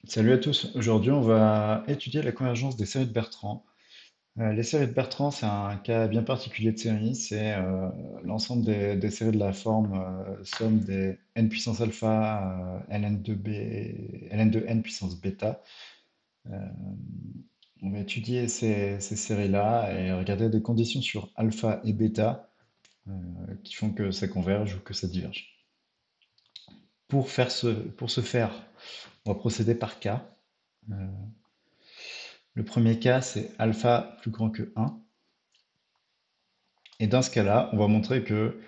Salut à tous. Aujourd'hui, on va étudier la convergence des séries de Bertrand. Les séries de Bertrand, c'est un cas bien particulier de série. C'est l'ensemble des séries de la forme somme des n puissance alpha, ln2b, ln2n puissance bêta. Euh, on va étudier ces séries-là et regarder des conditions sur alpha et bêta euh, qui font que ça converge ou que ça diverge. Pour ce faire, on va procéder par cas. Euh, Le premier cas, c'est alpha plus grand que 1. Et dans ce cas-là, on va montrer que,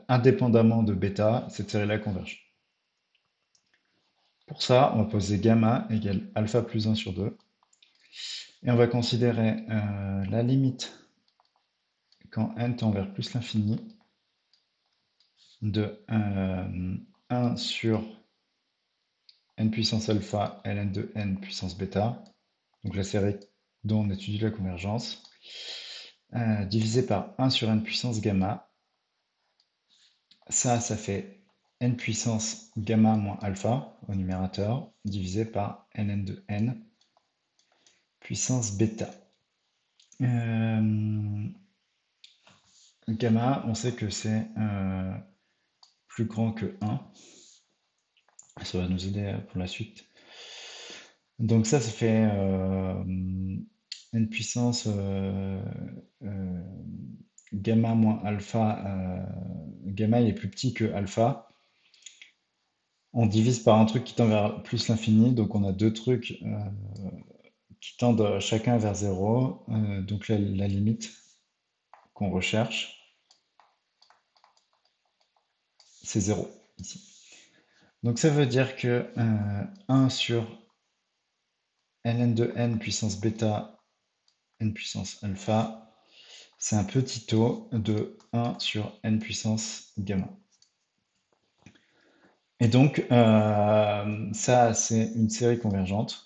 indépendamment de bêta, cette série-là converge. Pour ça, on va poser gamma égale alpha plus 1 sur 2. Et on va considérer la limite quand n tend vers plus l'infini de 1 sur n puissance alpha ln de n puissance bêta, donc la série dont on étudie la convergence, divisé par 1 sur n puissance gamma. Ça fait n puissance gamma moins alpha au numérateur, divisé par ln de n puissance bêta. Euh, Gamma, on sait que c'est plus grand que 1. Ça va nous aider pour la suite. Donc ça fait n puissance euh, gamma moins alpha. Gamma il est plus petit que alpha. On divise par un truc qui tend vers plus l'infini, donc on a deux trucs qui tendent chacun vers 0. Donc la limite qu'on recherche, c'est 0 ici. Donc ça veut dire que 1 sur ln de n puissance bêta n puissance alpha, c'est un petit taux de 1 sur n puissance gamma. Et donc ça, c'est une série convergente.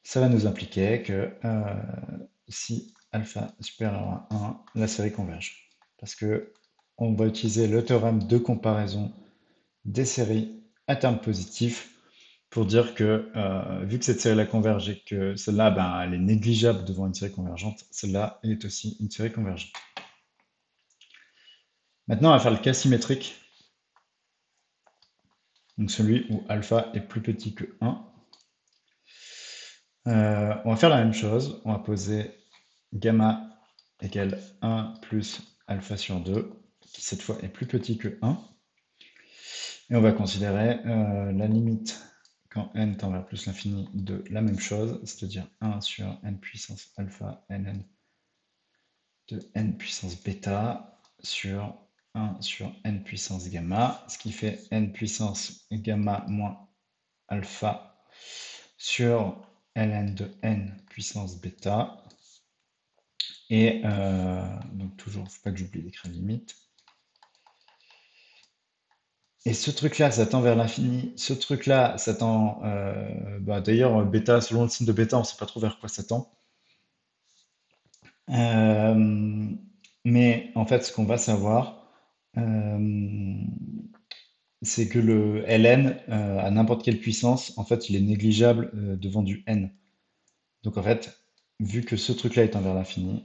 Ça va nous impliquer que si alpha est supérieur à 1, la série converge. Parce que on va utiliser le théorème de comparaison des séries à terme positif pour dire que vu que cette série-là converge et que celle-là, ben, elle est négligeable devant une série convergente, celle-là est aussi une série convergente. Maintenant, on va faire le cas symétrique, donc celui où alpha est plus petit que 1. On va faire la même chose, on va poser gamma égale 1 plus alpha sur 2, qui cette fois est plus petit que 1. Et on va considérer la limite quand n tend vers plus l'infini de la même chose, c'est-à-dire 1 sur n puissance alpha ln de n puissance bêta sur 1 sur n puissance gamma, ce qui fait n puissance gamma moins alpha sur ln de n puissance bêta. Et donc toujours, il ne faut pas que j'oublie d'écrire limite. Et ce truc-là, ça tend vers l'infini. Ce truc-là, ça tend. D'ailleurs, bêta, selon le signe de bêta, on ne sait pas trop vers quoi ça tend. Euh, mais en fait, ce qu'on va savoir, euh, c'est que le ln, à n'importe quelle puissance, en fait, il est négligeable devant du n. Donc en fait, vu que ce truc-là est vers l'infini,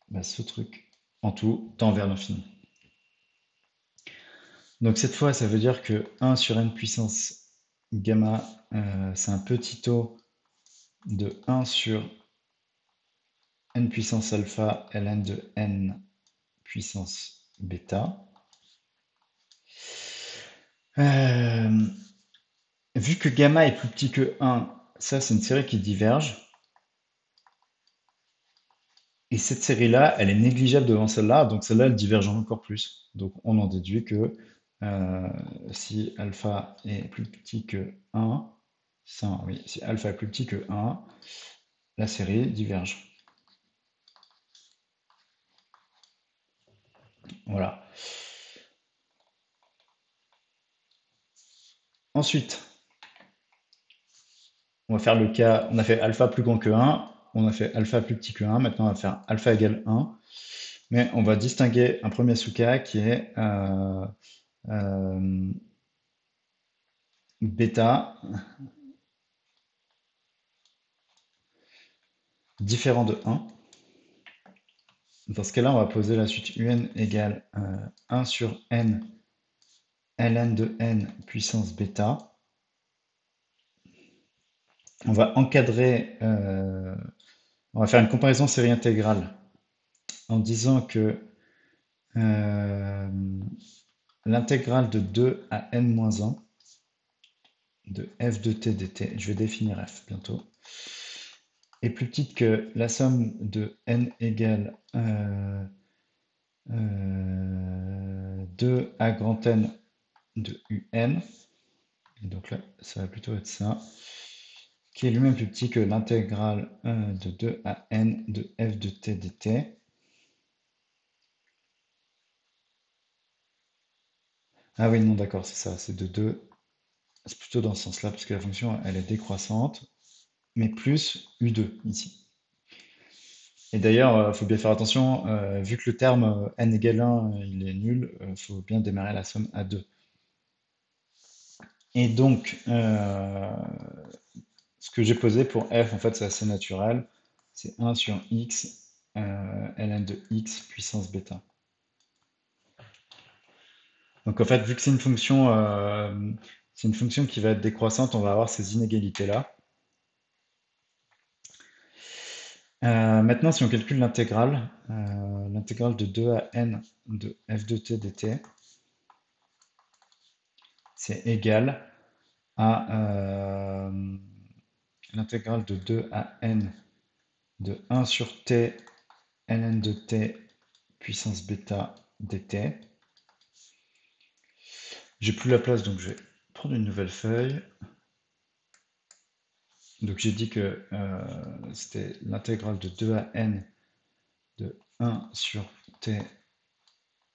bah, ce truc, en tout, tend vers l'infini. Donc cette fois, ça veut dire que 1 sur n puissance gamma, c'est un petit taux de 1 sur n puissance alpha ln de n puissance bêta. Euh, Vu que gamma est plus petit que 1, ça c'est une série qui diverge. Et cette série-là, elle est négligeable devant celle-là, donc celle-là, elle diverge encore plus. Donc on en déduit que euh, si alpha est plus petit que 1, ça, oui, si alpha est plus petit que 1, la série diverge. Voilà. Ensuite, on va faire le cas, on a fait alpha plus grand que 1, on a fait alpha plus petit que 1, maintenant on va faire alpha égale 1. Mais on va distinguer un premier sous-cas qui est euh, bêta différent de 1. Dans ce cas-là, on va poser la suite un égale 1 sur n ln de n puissance bêta. On va encadrer, on va faire une comparaison série intégrale en disant que l'intégrale de 2 à n-1 de f de t dt, je vais définir f bientôt, est plus petite que la somme de n égale 2 à grand N de un. Et donc là, ça va plutôt être ça, qui est lui-même plus petit que l'intégrale de 2 à n de f de t dt. Ah oui, non, d'accord, c'est ça, c'est de 2. C'est plutôt dans ce sens-là, parce que la fonction, elle est décroissante, mais plus u2 ici. Et d'ailleurs, il faut bien faire attention, vu que le terme n égale 1, il est nul, il faut bien démarrer la somme à 2. Et donc, ce que j'ai posé pour f, en fait, c'est assez naturel. C'est 1 sur x ln de x puissance bêta. Donc en fait, vu que c'est une fonction qui va être décroissante, on va avoir ces inégalités-là. Maintenant, si on calcule l'intégrale de 2 à n de f de t dt, c'est égal à l'intégrale de 2 à n de 1 sur t ln de t puissance bêta dt. J'ai plus la place, donc je vais prendre une nouvelle feuille. Donc j'ai dit que c'était l'intégrale de 2 à n de 1 sur t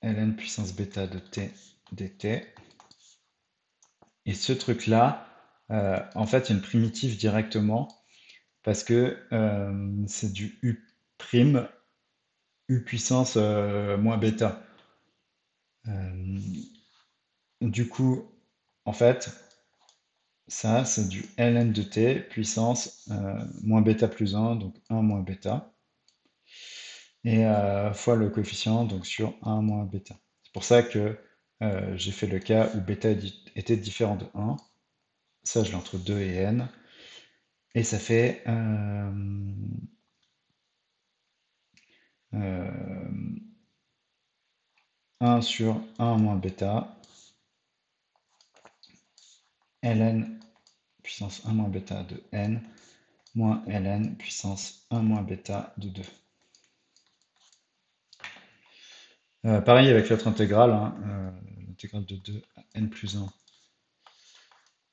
ln puissance bêta de t dt. Et ce truc-là, en fait, il y a une primitive directement parce que c'est du u prime, u puissance moins bêta. Euh, du coup, en fait, ça, c'est du ln de t puissance moins bêta plus 1, donc 1 moins bêta, et fois le coefficient, donc sur 1 moins bêta. C'est pour ça que j'ai fait le cas où bêta était différent de 1. Ça, je l'ai entre 2 et n. Et ça fait 1 sur 1 moins bêta, ln puissance 1 moins bêta de n, moins ln puissance 1 moins bêta de 2. Pareil avec l'autre intégrale, hein, l'intégrale de 2 à n plus 1.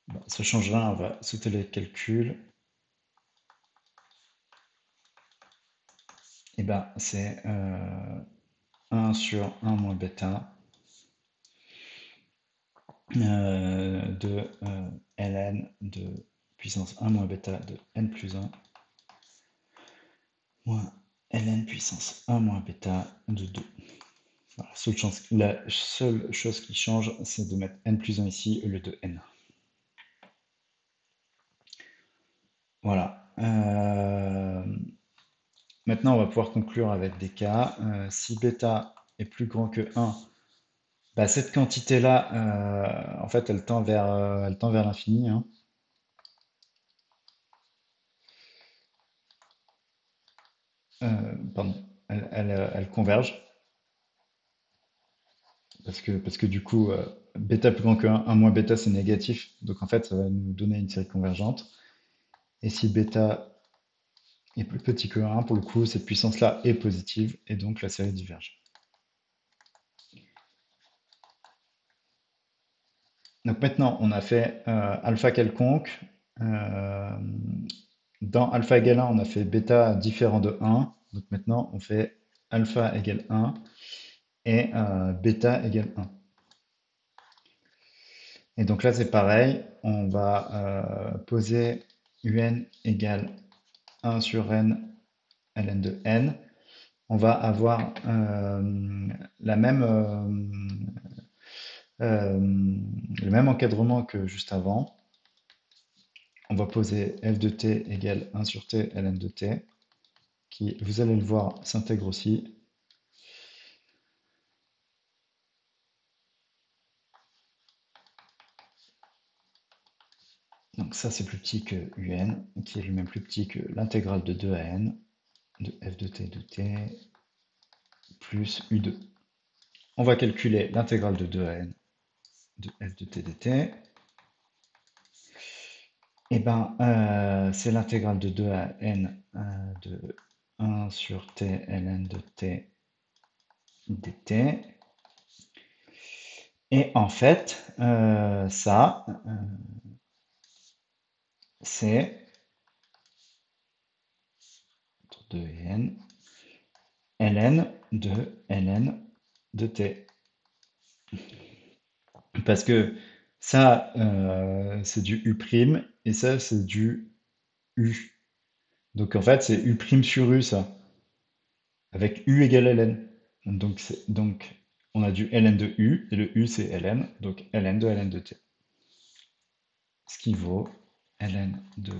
Bon, ça change rien, on va sauter les calculs. Et ben c'est 1 sur 1 moins bêta de ln de puissance 1 moins bêta de n plus 1 moins ln puissance 1 moins bêta de 2. Voilà, la seule chose qui change, c'est de mettre n plus 1 ici au lieu de n. Voilà. Maintenant, on va pouvoir conclure avec des cas. Si bêta est plus grand que 1, bah, cette quantité-là, en fait, elle tend vers l'infini, hein. Pardon, elle converge. Parce que du coup, bêta plus grand que 1 moins bêta, c'est négatif. Donc en fait, ça va nous donner une série convergente. Et si bêta est plus petit que 1, pour le coup, cette puissance-là est positive, et donc la série diverge. Donc maintenant, on a fait alpha quelconque. Euh, Dans alpha égale 1, on a fait bêta différent de 1. Donc maintenant, on fait alpha égale 1 et bêta égale 1. Et donc là, c'est pareil. On va poser un égale 1 sur n ln de n. On va avoir le même encadrement que juste avant. on va poser f de t égale 1 sur t ln de t, qui, vous allez le voir, s'intègre aussi. Donc ça, c'est plus petit que un, qui est lui-même plus petit que l'intégrale de 2 à n de f de t plus u2. On va calculer l'intégrale de 2 à n de f de t dt. Et ben, c'est l'intégrale de 2 à n de 1 sur t ln de t dt. Et en fait, ça, c'est 2 et n ln de t. Parce que ça, c'est du u' et ça, c'est du u. Donc en fait, c'est u' sur u, ça, avec u égale ln. Donc on a du ln de u, et le u, c'est ln, donc ln de t. Ce qui vaut ln de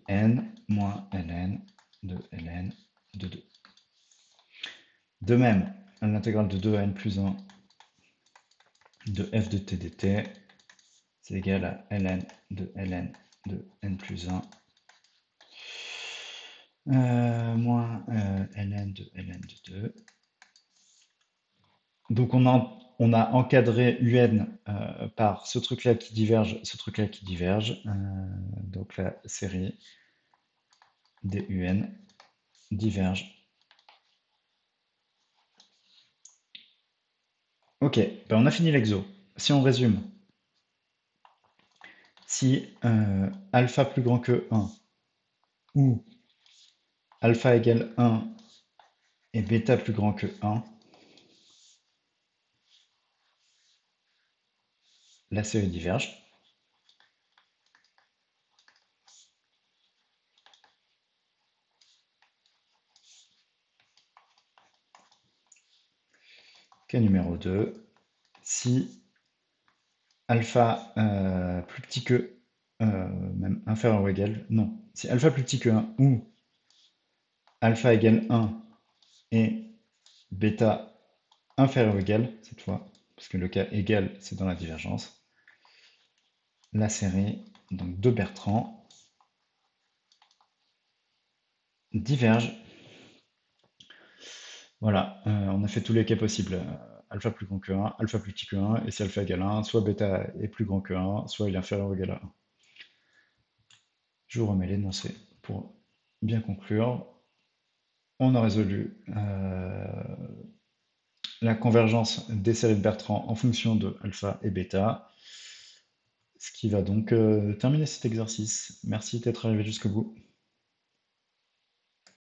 n moins ln de 2. De même, l'intégrale de 2 à n plus 1 de f de t dt, c'est égal à ln de n plus 1 moins ln de 2. Donc on a encadré un par ce truc-là qui diverge, ce truc-là qui diverge. Donc la série des un diverge. Ok, ben on a fini l'exo. Si on résume, si alpha plus grand que 1 ou alpha égale 1 et bêta plus grand que 1, la série diverge. Cas numéro 2, si alpha plus petit que, même inférieur ou égal, non, si alpha plus petit que 1 ou alpha égale 1 et bêta inférieur ou égal, cette fois, parce que le cas égal, c'est dans la divergence, la série donc, de Bertrand diverge. Voilà, on a fait tous les cas possibles. Alpha plus grand que 1, alpha plus petit que 1, et si alpha égale 1, soit bêta est plus grand que 1, soit il est inférieur ou égal à 1. Je vous remets l'énoncé pour bien conclure. On a résolu la convergence des séries de Bertrand en fonction de alpha et bêta, ce qui va donc terminer cet exercice. Merci d'être arrivé jusqu'au bout.